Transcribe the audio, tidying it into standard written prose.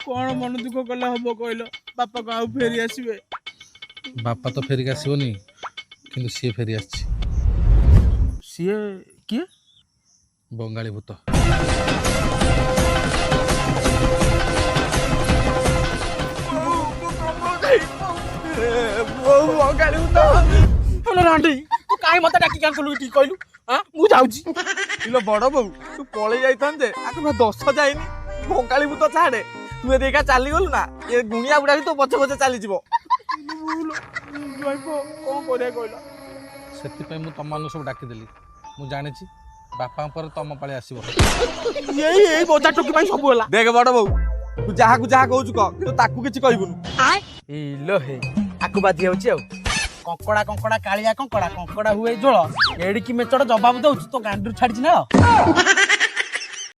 कौन मन दुख कले हम कहल बापा को आउ फेरी आसबे बापा तो फेरिक आसबनी किंतु सी फेरी आसी सी किए बंगाली भूत रांडी तू काई मत डाकी कैंसिल ठीक कहलु हां मु जाउची इलो बड़ बहू तू पळे जाइथांते आके 10 जाइनी बंगाली भूत छाड़े तू ए देखा चली गलु ना ये गुणिया बुढ़ा भी तो पछे पछे चली जीवो कौन करे कहला से मु तुम मान सब डाकी देली मु जानी बापा पर तुम पाले आसब यही बोझा टोकी भाई सब होला देख बड़ बहू तू जहा कहू कह तू ताकू किछि कहबुनु इलो हे आकु बाधी होची आ कंकड़ा कंकड़ा कालिया कंकड़ा कंकड़ा हुए जोड़ एड़ी की मेचड़ जवाब दउछु तो गांडू छाड़ी ना